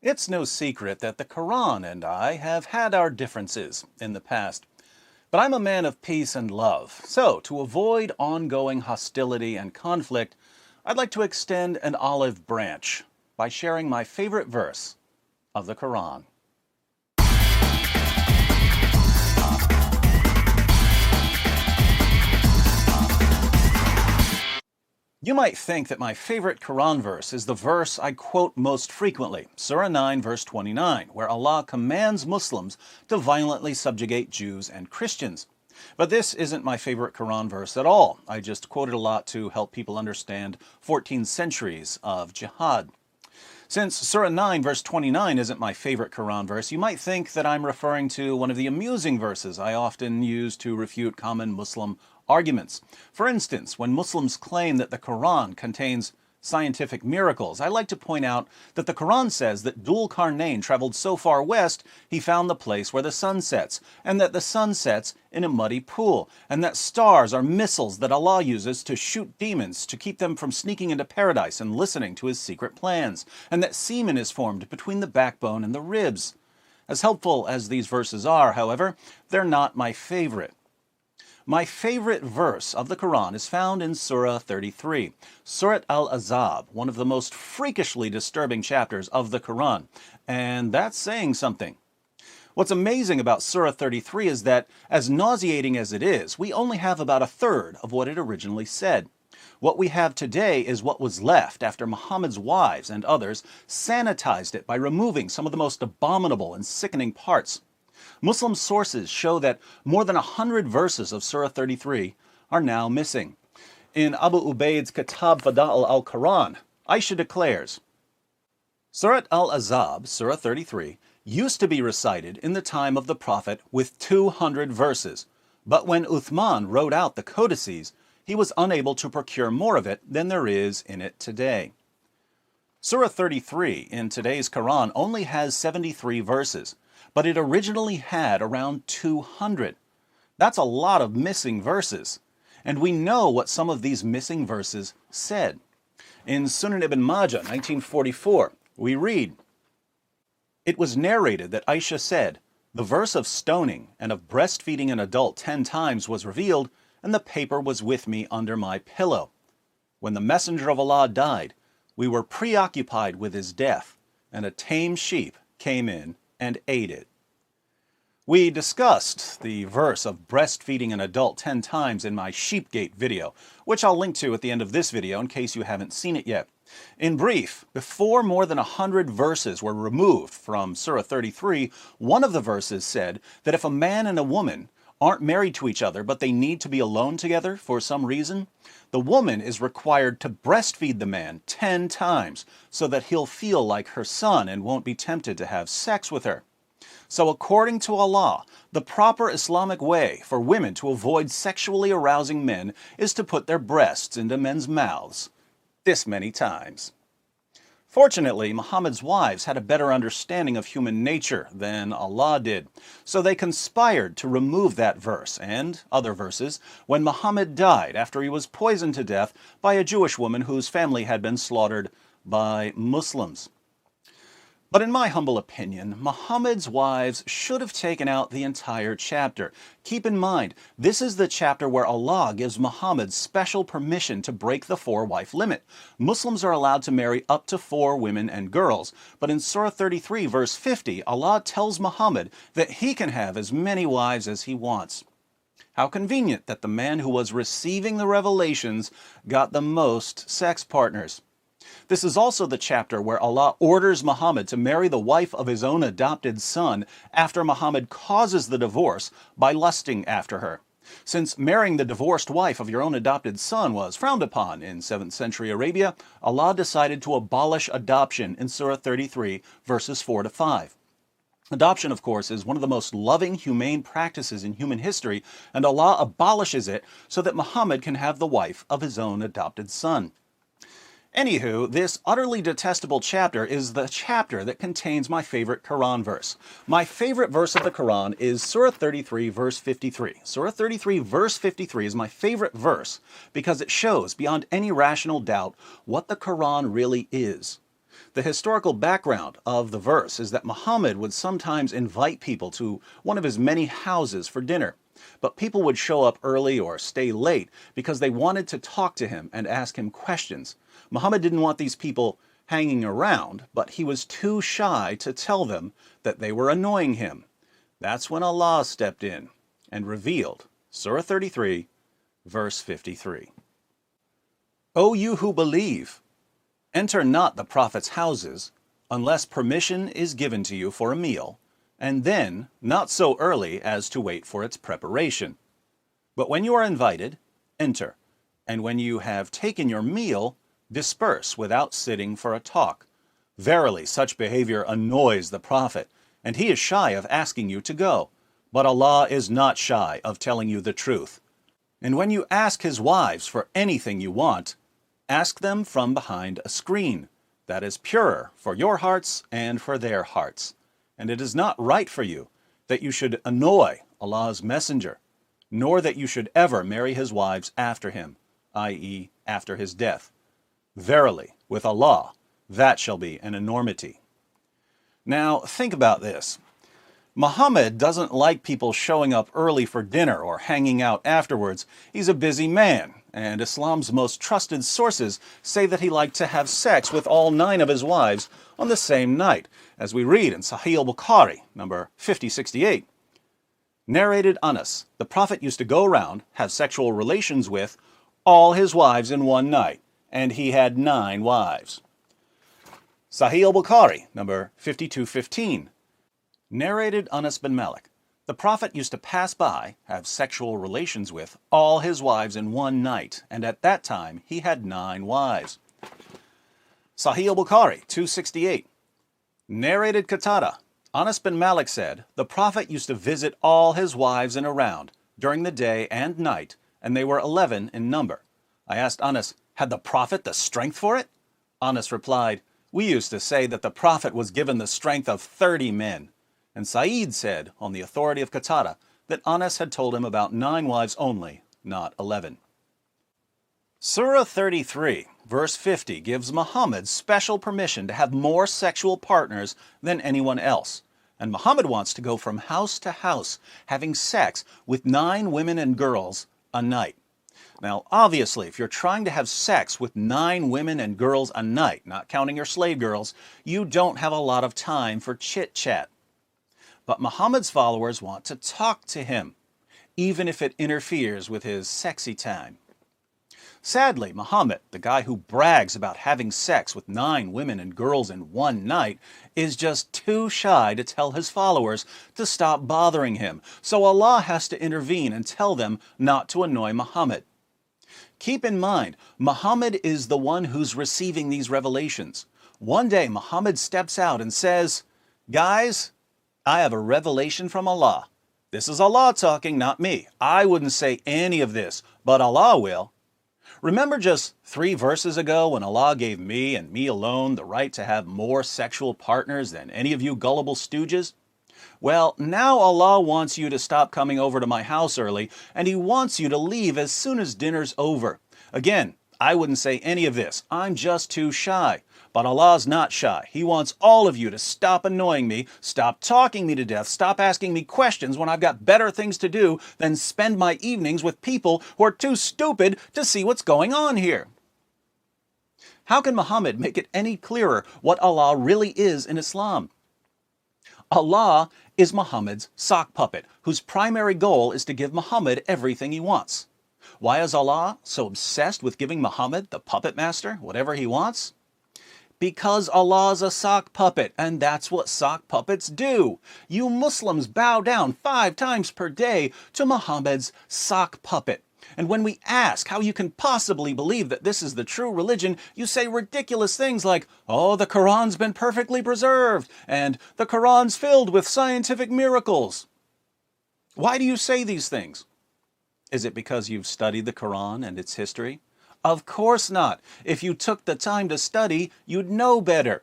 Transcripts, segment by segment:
It's no secret that the Quran and I have had our differences in the past. But I'm a man of peace and love, so to avoid ongoing hostility and conflict, I'd like to extend an olive branch by sharing my favorite verse of the Quran. You might think that my favorite Quran verse is the verse I quote most frequently, Surah 9 verse 29, where Allah commands Muslims to violently subjugate Jews and Christians. But this isn't my favorite Quran verse at all. I just quote it a lot to help people understand 14 centuries of jihad. Since Surah 9 verse 29 isn't my favorite Quran verse, you might think that I'm referring to one of the amusing verses I often use to refute common Muslim arguments. For instance, when Muslims claim that the Quran contains scientific miracles, I like to point out that the Quran says that Dhul Qarnayn traveled so far west he found the place where the sun sets, and that the sun sets in a muddy pool, and that stars are missiles that Allah uses to shoot demons to keep them from sneaking into paradise and listening to his secret plans, and that semen is formed between the backbone and the ribs. As helpful as these verses are, however, they're not my favorite. My favorite verse of the Quran is found in Surah 33, Surat al-Ahzab, one of the most freakishly disturbing chapters of the Quran, and that's saying something. What's amazing about Surah 33 is that, as nauseating as it is, we only have about a third of what it originally said. What we have today is what was left after Muhammad's wives and others sanitized it by removing some of the most abominable and sickening parts. Muslim sources show that more than 100 verses of Surah 33 are now missing. In Abu Ubaid's Kitab Fada'il al-Quran, Aisha declares, Surat al-Ahzab, Surah 33, used to be recited in the time of the Prophet with 200 verses, but when Uthman wrote out the codices, he was unable to procure more of it than there is in it today. Surah 33 in today's Quran only has 73 verses, but it originally had around 200. That's a lot of missing verses. And we know what some of these missing verses said. In Sunan ibn Majah, 1944, we read, It was narrated that Aisha said, the verse of stoning and of breastfeeding an adult 10 times was revealed, and the paper was with me under my pillow. When the Messenger of Allah died, we were preoccupied with his death, and a tame sheep came in and ate it. We discussed the verse of breastfeeding an adult 10 times in my Sheepgate video, which I'll link to at the end of this video in case you haven't seen it yet. In brief, before more than 100 verses were removed from Surah 33, one of the verses said that if a man and a woman aren't married to each other but they need to be alone together for some reason, the woman is required to breastfeed the man 10 times so that he'll feel like her son and won't be tempted to have sex with her. So according to Allah, the proper Islamic way for women to avoid sexually arousing men is to put their breasts into men's mouths this many times. Fortunately, Muhammad's wives had a better understanding of human nature than Allah did, so they conspired to remove that verse and other verses when Muhammad died after he was poisoned to death by a Jewish woman whose family had been slaughtered by Muslims. But in my humble opinion, Muhammad's wives should have taken out the entire chapter. Keep in mind, this is the chapter where Allah gives Muhammad special permission to break the 4-wife limit. Muslims are allowed to marry up to 4 women and girls, but in Surah 33, verse 50, Allah tells Muhammad that he can have as many wives as he wants. How convenient that the man who was receiving the revelations got the most sex partners. This is also the chapter where Allah orders Muhammad to marry the wife of his own adopted son after Muhammad causes the divorce by lusting after her. Since marrying the divorced wife of your own adopted son was frowned upon in 7th century Arabia, Allah decided to abolish adoption in Surah 33, verses 4 to 5. Adoption, of course, is one of the most loving, humane practices in human history, and Allah abolishes it so that Muhammad can have the wife of his own adopted son. Anywho, this utterly detestable chapter is the chapter that contains my favorite Quran verse. My favorite verse of the Quran is Surah 33, verse 53. Surah 33, verse 53 is my favorite verse because it shows beyond any rational doubt what the Quran really is. The historical background of the verse is that Muhammad would sometimes invite people to one of his many houses for dinner, but people would show up early or stay late because they wanted to talk to him and ask him questions. Muhammad didn't want these people hanging around, but he was too shy to tell them that they were annoying him. That's when Allah stepped in and revealed Surah 33, verse 53. O you who believe, enter not the Prophet's houses unless permission is given to you for a meal, and then not so early as to wait for its preparation. But when you are invited, enter, and when you have taken your meal, disperse without sitting for a talk. Verily, such behavior annoys the Prophet, and he is shy of asking you to go. But Allah is not shy of telling you the truth. And when you ask his wives for anything you want, ask them from behind a screen that is purer for your hearts and for their hearts. And it is not right for you that you should annoy Allah's messenger, nor that you should ever marry his wives after him, i.e., after his death. Verily, with Allah, that shall be an enormity. Now, think about this. Muhammad doesn't like people showing up early for dinner or hanging out afterwards. He's a busy man, and Islam's most trusted sources say that he liked to have sex with all 9 of his wives on the same night, as we read in Sahih al-Bukhari, number 5068. Narrated Anas, the Prophet used to go around, have sexual relations with all his wives in one night, and he had 9 wives. Sahih al-Bukhari, number 5215. Narrated Anas bin Malik, the Prophet used to pass by, have sexual relations with all his wives in one night, and at that time he had 9 wives. Sahih al-Bukhari, 268. Narrated Qatada, Anas bin Malik said, the Prophet used to visit all his wives in a round, during the day and night, and they were 11 in number. I asked Anas, had the Prophet the strength for it? Anas replied, we used to say that the Prophet was given the strength of 30 men. And Sa'id said, on the authority of Qatada, that Anas had told him about 9 wives only, not 11. Surah 33, verse 50 gives Muhammad special permission to have more sexual partners than anyone else. And Muhammad wants to go from house to house, having sex with 9 women and girls a night. Now, obviously, if you're trying to have sex with 9 women and girls a night, not counting your slave girls, you don't have a lot of time for chit-chat. But Muhammad's followers want to talk to him, even if it interferes with his sexy time. Sadly, Muhammad, the guy who brags about having sex with 9 women and girls in one night, is just too shy to tell his followers to stop bothering him, so Allah has to intervene and tell them not to annoy Muhammad. Keep in mind, Muhammad is the one who's receiving these revelations. One day, Muhammad steps out and says, guys, I have a revelation from Allah. This is Allah talking, not me. I wouldn't say any of this, but Allah will. Remember just 3 verses ago when Allah gave me and me alone the right to have more sexual partners than any of you gullible stooges? Well, now Allah wants you to stop coming over to my house early, and He wants you to leave as soon as dinner's over. Again, I wouldn't say any of this. I'm just too shy. But Allah's not shy. He wants all of you to stop annoying me, stop talking me to death, stop asking me questions when I've got better things to do than spend my evenings with people who are too stupid to see what's going on here. How can Muhammad make it any clearer what Allah really is in Islam? Allah is Muhammad's sock puppet, whose primary goal is to give Muhammad everything he wants. Why is Allah so obsessed with giving Muhammad, the puppet master, whatever he wants? Because Allah's a sock puppet, and that's what sock puppets do. You Muslims bow down 5 times per day to Muhammad's sock puppet. And when we ask how you can possibly believe that this is the true religion, you say ridiculous things like, oh, the Quran's been perfectly preserved, and the Quran's filled with scientific miracles. Why do you say these things? Is it because you've studied the Quran and its history? Of course not. If you took the time to study, you'd know better.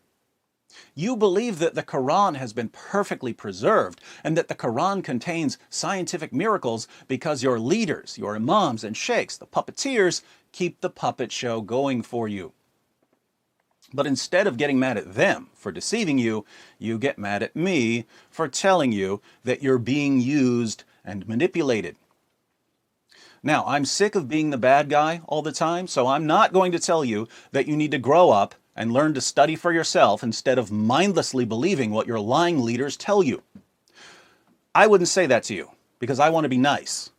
You believe that the Quran has been perfectly preserved and that the Quran contains scientific miracles because your leaders, your imams and sheikhs, the puppeteers, keep the puppet show going for you. But instead of getting mad at them for deceiving you, you get mad at me for telling you that you're being used and manipulated. Now, I'm sick of being the bad guy all the time, so I'm not going to tell you that you need to grow up and learn to study for yourself instead of mindlessly believing what your lying leaders tell you. I wouldn't say that to you because I want to be nice.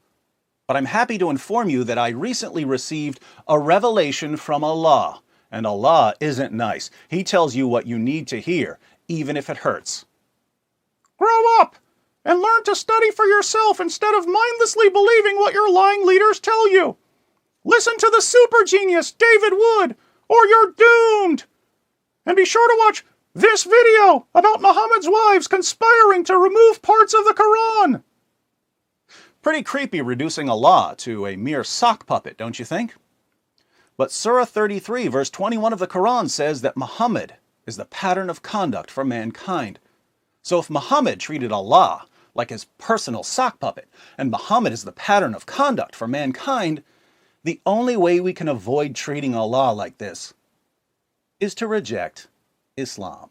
But I'm happy to inform you that I recently received a revelation from Allah. And Allah isn't nice. He tells you what you need to hear, even if it hurts. Grow up and learn to study for yourself instead of mindlessly believing what your lying leaders tell you. Listen to the super genius David Wood, or you're doomed. And be sure to watch this video about Muhammad's wives conspiring to remove parts of the Quran. Pretty creepy reducing Allah to a mere sock puppet, don't you think? But Surah 33, verse 21 of the Quran says that Muhammad is the pattern of conduct for mankind. So if Muhammad treated Allah like his personal sock puppet, and Muhammad is the pattern of conduct for mankind, the only way we can avoid treating Allah like this is to reject Islam.